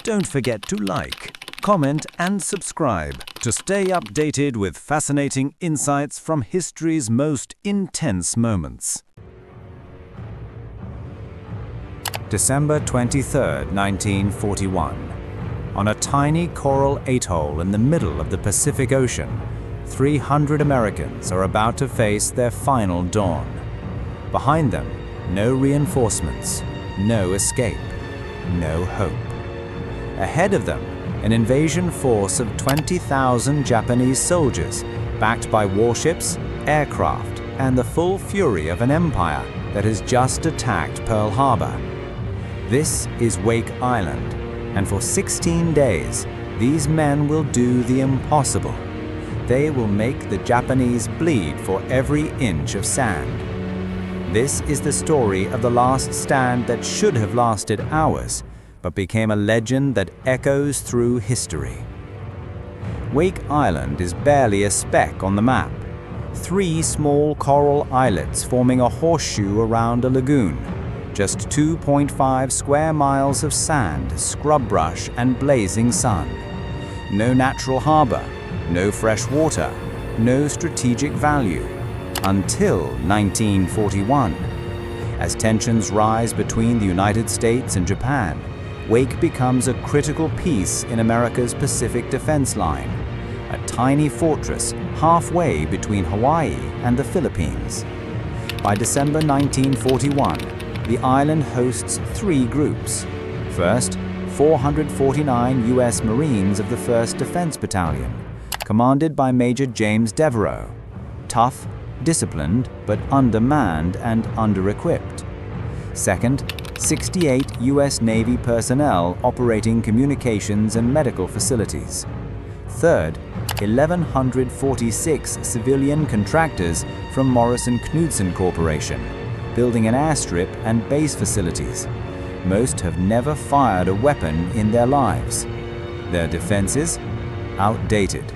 Don't forget to like, comment and subscribe to stay updated with fascinating insights from history's most intense moments. December 23, 1941. On a tiny coral atoll in the middle of the Pacific Ocean, 300 Americans are about to face their final dawn. Behind them, no reinforcements, no escape, no hope. Ahead of them, an invasion force of 20,000 Japanese soldiers, backed by warships, aircraft, and the full fury of an empire that has just attacked Pearl Harbor. This is Wake Island, and for 16 days, these men will do the impossible. They will make the Japanese bleed for every inch of sand. This is the story of the last stand that should have lasted hours, but became a legend that echoes through history. Wake Island is barely a speck on the map. 3 small coral islets forming a horseshoe around a lagoon. Just 2.5 square miles of sand, scrub brush, and blazing sun. No natural harbor, no fresh water, no strategic value. Until 1941. As tensions rise between the United States and Japan, Wake becomes a critical piece in America's Pacific Defense Line, a tiny fortress halfway between Hawaii and the Philippines. By December 1941, the island hosts 3 groups. First, 449 U.S. Marines of the 1st Defense Battalion, commanded by Major James Devereaux. Tough, disciplined, but undermanned and under-equipped. Second, 68 U.S. Navy personnel operating communications and medical facilities. Third, 1,146 civilian contractors from Morrison-Knudsen Corporation, building an airstrip and base facilities. Most have never fired a weapon in their lives. Their defenses? Outdated.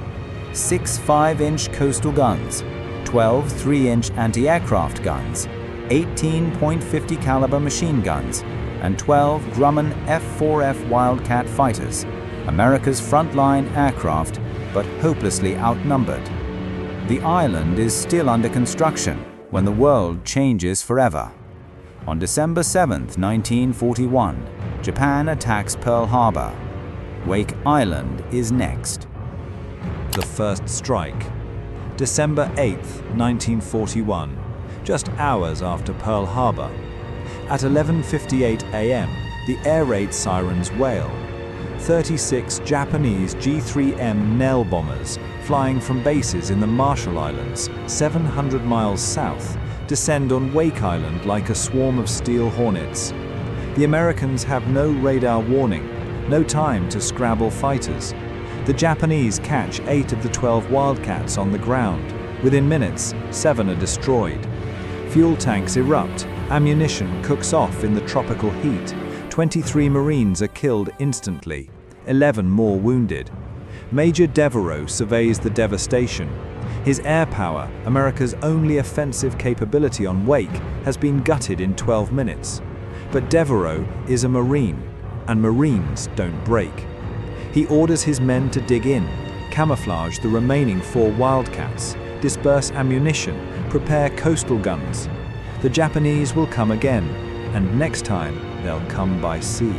6 5-inch coastal guns, 12 3-inch anti-aircraft guns, 18.50 caliber machine guns, and 12 Grumman F-4F Wildcat fighters, America's frontline aircraft, but hopelessly outnumbered. The island is still under construction when the world changes forever. On December 7, 1941, Japan attacks Pearl Harbor. Wake Island is next. The first strike. December 8, 1941, just hours after Pearl Harbor. At 11:58 a.m., the air raid sirens wail. 36 Japanese G-3M Nell bombers, flying from bases in the Marshall Islands, 700 miles south, descend on Wake Island like a swarm of steel hornets. The Americans have no radar warning, no time to scrabble fighters. The Japanese catch 8 of the 12 Wildcats on the ground. Within minutes, 7 are destroyed. Fuel tanks erupt, ammunition cooks off in the tropical heat. 23 Marines are killed instantly, 11 more wounded. Major Devereaux surveys the devastation. His air power, America's only offensive capability on Wake, has been gutted in 12 minutes. But Devereaux is a Marine, and Marines don't break. He orders his men to dig in, camouflage the remaining 4 Wildcats, disperse ammunition, prepare coastal guns. The Japanese will come again, and next time they'll come by sea.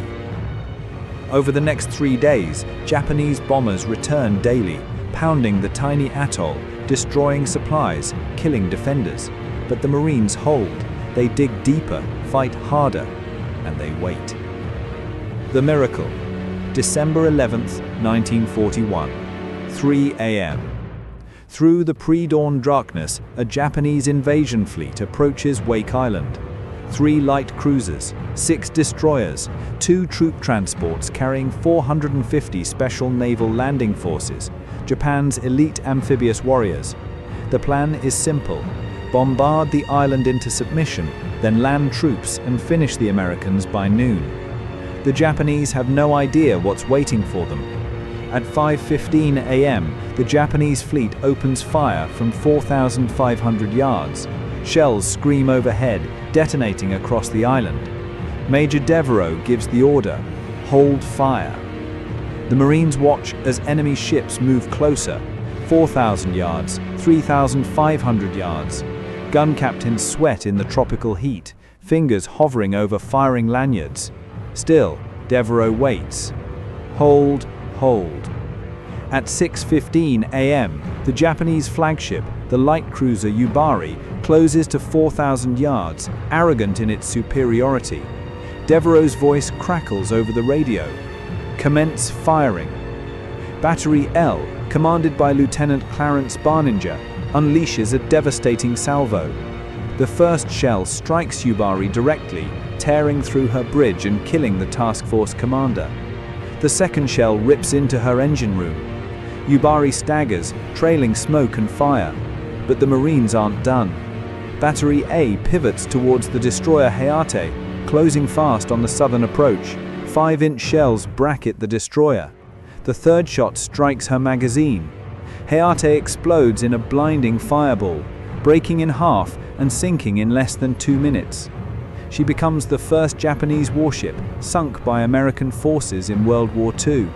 Over the next 3 days, Japanese bombers return daily, pounding the tiny atoll, destroying supplies, killing defenders. But the Marines hold. They dig deeper, fight harder, and they wait. The miracle. December 11th, 1941, 3 a.m. Through the pre-dawn darkness, a Japanese invasion fleet approaches Wake Island. 3 light cruisers, 6 destroyers, 2 troop transports carrying 450 Special Naval Landing Forces, Japan's elite amphibious warriors. The plan is simple: bombard the island into submission, then land troops and finish the Americans by noon. The Japanese have no idea what's waiting for them. At 5:15 a.m., the Japanese fleet opens fire from 4,500 yards. Shells scream overhead, detonating across the island. Major Devereaux gives the order, "Hold fire." The Marines watch as enemy ships move closer, 4,000 yards, 3,500 yards. Gun captains sweat in the tropical heat, fingers hovering over firing lanyards. Still, Devereux waits. Hold, hold. At 6:15 a.m., the Japanese flagship, the light cruiser Yubari, closes to 4,000 yards, arrogant in its superiority. Devereux's voice crackles over the radio. Commence firing. Battery L, commanded by Lieutenant Clarence Barninger, unleashes a devastating salvo. The first shell strikes Yubari directly, tearing through her bridge and killing the task force commander. The second shell rips into her engine room. Yubari staggers, trailing smoke and fire. But the Marines aren't done. Battery A pivots towards the destroyer Hayate, closing fast on the southern approach. 5-inch shells bracket the destroyer. The third shot strikes her magazine. Hayate explodes in a blinding fireball, breaking in half and sinking in less than 2 minutes. She becomes the first Japanese warship sunk by American forces in World War II.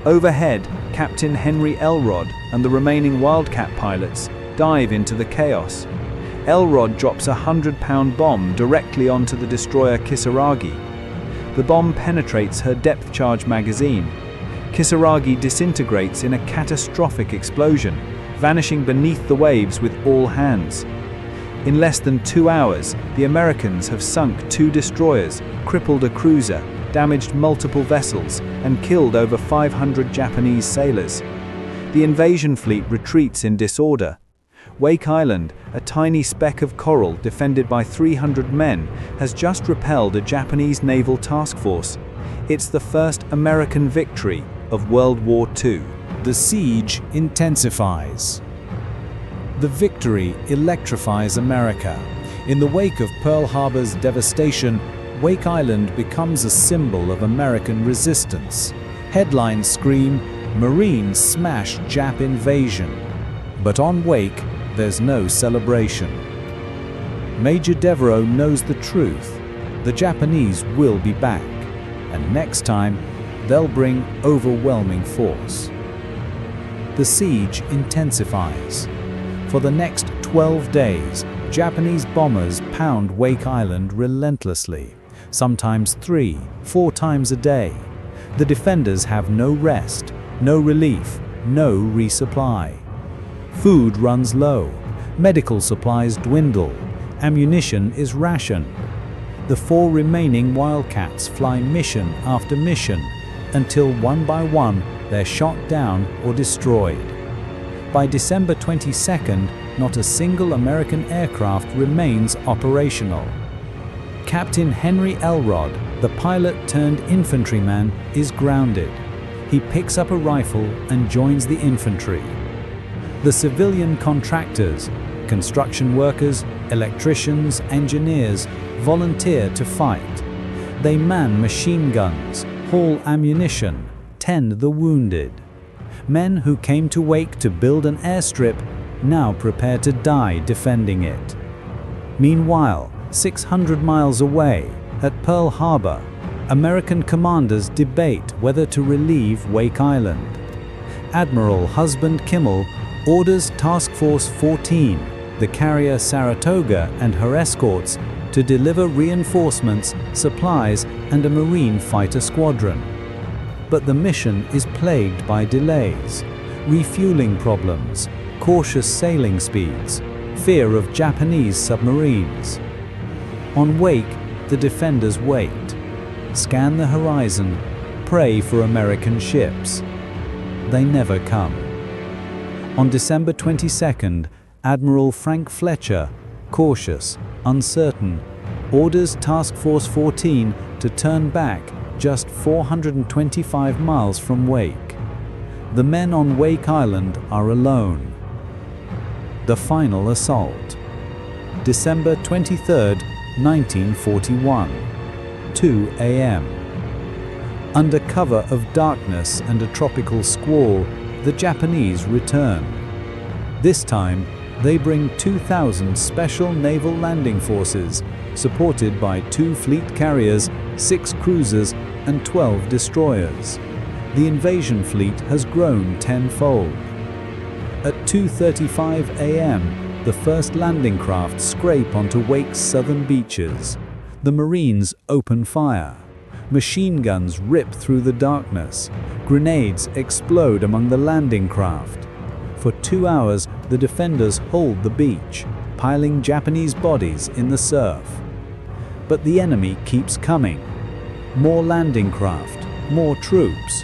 Overhead, Captain Henry Elrod and the remaining Wildcat pilots dive into the chaos. Elrod drops a 100-pound bomb directly onto the destroyer Kisaragi. The bomb penetrates her depth-charge magazine. Kisaragi disintegrates in a catastrophic explosion, vanishing beneath the waves with all hands. In less than 2 hours, the Americans have sunk 2 destroyers, crippled a cruiser, damaged multiple vessels, and killed over 500 Japanese sailors. The invasion fleet retreats in disorder. Wake Island, a tiny speck of coral defended by 300 men, has just repelled a Japanese naval task force. It's the first American victory of World War II. The siege intensifies. The victory electrifies America. In the wake of Pearl Harbor's devastation, Wake Island becomes a symbol of American resistance. Headlines scream, "Marines smash Jap invasion." But on Wake, there's no celebration. Major Devereux knows the truth. The Japanese will be back, and next time, they'll bring overwhelming force. The siege intensifies. For the next 12 days, Japanese bombers pound Wake Island relentlessly, sometimes 3-4 times a day. The defenders have no rest, no relief, no resupply. Food runs low, medical supplies dwindle, ammunition is rationed. The 4 remaining Wildcats fly mission after mission until one by one they're shot down or destroyed. By December 22nd, not a single American aircraft remains operational. Captain Henry Elrod, the pilot-turned-infantryman, is grounded. He picks up a rifle and joins the infantry. The civilian contractors, construction workers, electricians, engineers, volunteer to fight. They man machine guns, haul ammunition, tend the wounded. Men who came to Wake to build an airstrip now prepare to die defending it. Meanwhile, 600 miles away, at Pearl Harbor, American commanders debate whether to relieve Wake Island. Admiral Husband Kimmel orders Task Force 14, the carrier Saratoga and her escorts, to deliver reinforcements, supplies, and a Marine fighter squadron. But the mission is plagued by delays, refueling problems, cautious sailing speeds, fear of Japanese submarines. On Wake, the defenders wait, scan the horizon, pray for American ships. They never come. On December 22nd, Admiral Frank Fletcher, cautious, uncertain, orders Task Force 14 to turn back just 425 miles from Wake. The men on Wake Island are alone. The final assault. December 23, 1941, 2 a.m. Under cover of darkness and a tropical squall, the Japanese return. This time, they bring 2,000 special naval landing forces, supported by 2 fleet carriers, 6 cruisers, and 12 destroyers. the invasion fleet has grown tenfold. At 2:35 a.m., the first landing craft scrape onto Wake's southern beaches. The Marines open fire. Machine guns rip through the darkness. Grenades explode among the landing craft. For 2 hours, the defenders hold the beach, piling Japanese bodies in the surf. But the enemy keeps coming. More landing craft, more troops.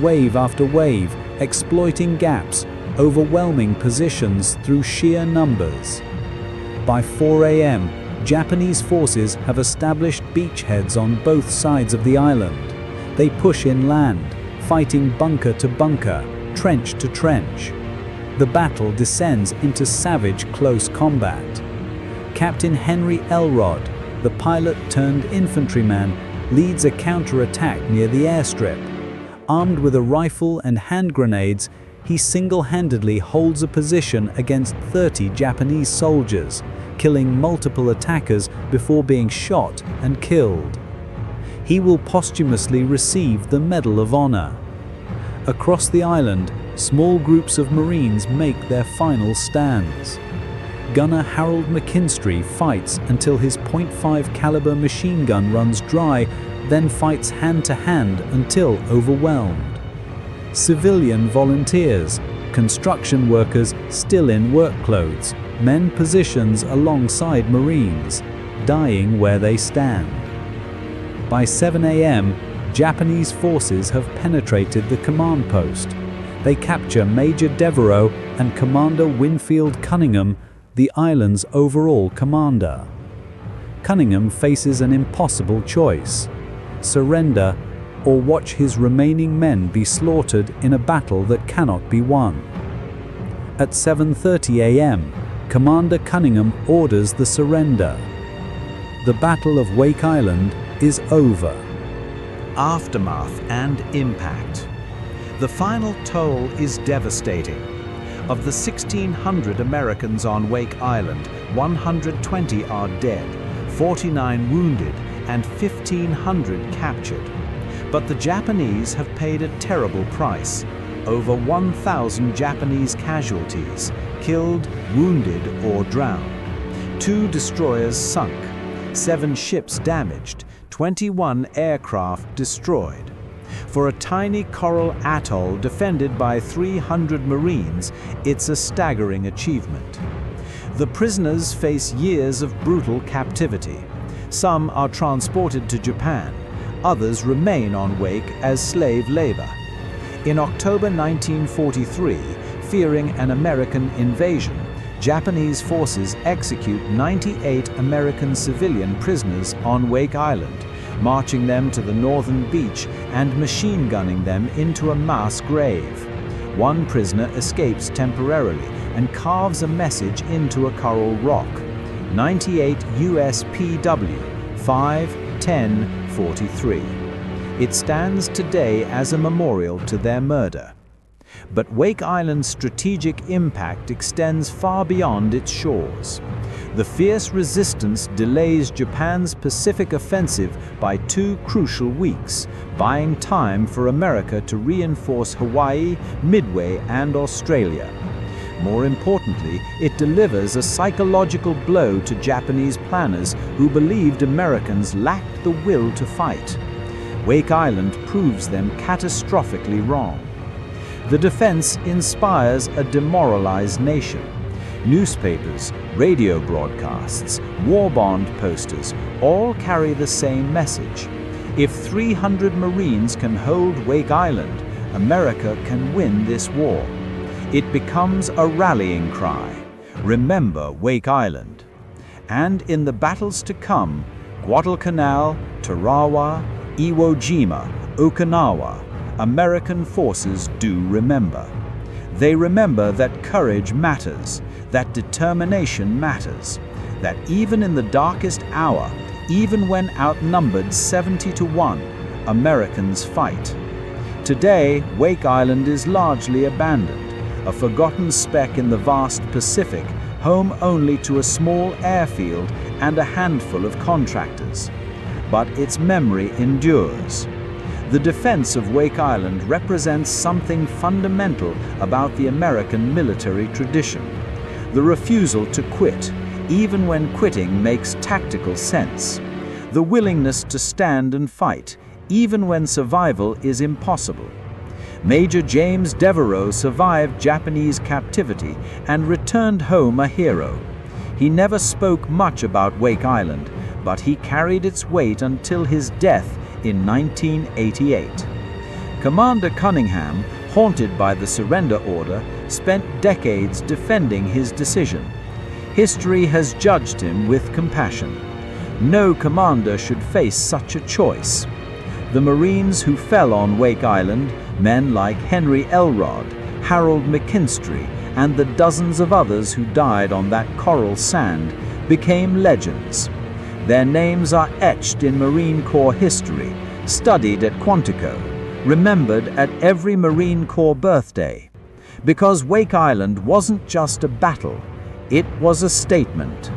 Wave after wave, exploiting gaps, overwhelming positions through sheer numbers. By 4 a.m., Japanese forces have established beachheads on both sides of the island. They push inland, fighting bunker to bunker, trench to trench. The battle descends into savage close combat. Captain Henry Elrod, the pilot-turned-infantryman, leads a counterattack near the airstrip. Armed with a rifle and hand grenades, he single-handedly holds a position against 30 Japanese soldiers, killing multiple attackers before being shot and killed. He will posthumously receive the Medal of Honor. Across the island, small groups of Marines make their final stands. Gunner Harold McKinstry fights until his .5 caliber machine gun runs dry, then fights hand-to-hand until overwhelmed. Civilian volunteers, construction workers still in work clothes, men positions alongside Marines, dying where they stand. By 7 a.m., Japanese forces have penetrated the command post. They capture Major Devereaux and Commander Winfield Cunningham, the island's overall commander. Cunningham faces an impossible choice: surrender or watch his remaining men be slaughtered in a battle that cannot be won. At 7:30 a.m., Commander Cunningham orders the surrender. The Battle of Wake Island is over. Aftermath and impact. The final toll is devastating. Of the 1,600 Americans on Wake Island, 120 are dead, 49 wounded, and 1,500 captured. But the Japanese have paid a terrible price. Over 1,000 Japanese casualties, killed, wounded, or drowned. 2 destroyers sunk, 7 ships damaged, 21 aircraft destroyed. For a tiny coral atoll defended by 300 Marines, it's a staggering achievement. The prisoners face years of brutal captivity. Some are transported to Japan. Others remain on Wake as slave labor. In October 1943, fearing an American invasion, Japanese forces execute 98 American civilian prisoners on Wake Island, marching them to the northern beach and machine gunning them into a mass grave. One prisoner escapes temporarily and carves a message into a coral rock: 98 USPW 5-10-43. It stands today as a memorial to their murder. But Wake Island's strategic impact extends far beyond its shores. The fierce resistance delays Japan's Pacific offensive by 2 crucial weeks, buying time for America to reinforce Hawaii, Midway, and Australia. More importantly, it delivers a psychological blow to Japanese planners who believed Americans lacked the will to fight. Wake Island proves them catastrophically wrong. The defense inspires a demoralized nation. Newspapers, radio broadcasts, war bond posters all carry the same message. If 300 Marines can hold Wake Island, America can win this war. It becomes a rallying cry: remember Wake Island. And in the battles to come, Guadalcanal, Tarawa, Iwo Jima, Okinawa, American forces do remember. They remember that courage matters, that determination matters, that even in the darkest hour, even when outnumbered 70-1, Americans fight. Today, Wake Island is largely abandoned, a forgotten speck in the vast Pacific, home only to a small airfield and a handful of contractors. But its memory endures. The defense of Wake Island represents something fundamental about the American military tradition: the refusal to quit, even when quitting makes tactical sense; the willingness to stand and fight, even when survival is impossible. Major James Devereaux survived Japanese captivity and returned home a hero. He never spoke much about Wake Island, but he carried its weight until his death in 1988. Commander Cunningham, haunted by the surrender order, spent decades defending his decision. History has judged him with compassion. No commander should face such a choice. The Marines who fell on Wake Island, men like Henry Elrod, Harold McKinstry, and the dozens of others who died on that coral sand, became legends. Their names are etched in Marine Corps history, studied at Quantico, remembered at every Marine Corps birthday. Because Wake Island wasn't just a battle, it was a statement,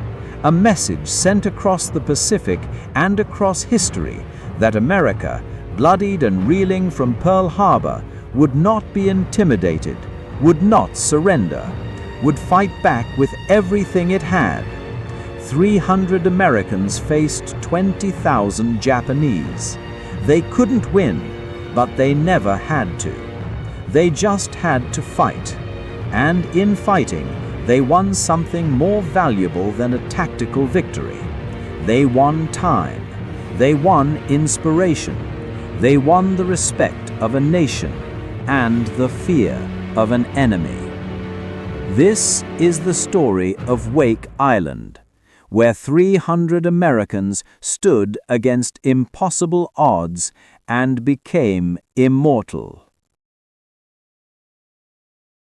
a message sent across the Pacific and across history that America, bloodied and reeling from Pearl Harbor, would not be intimidated, would not surrender, would fight back with everything it had. 300 Americans faced 20,000 Japanese. They couldn't win, but they never had to. They just had to fight. And in fighting, they won something more valuable than a tactical victory. They won time. They won inspiration. They won the respect of a nation and the fear of an enemy. This is the story of Wake Island, where 300 Americans stood against impossible odds and became immortal.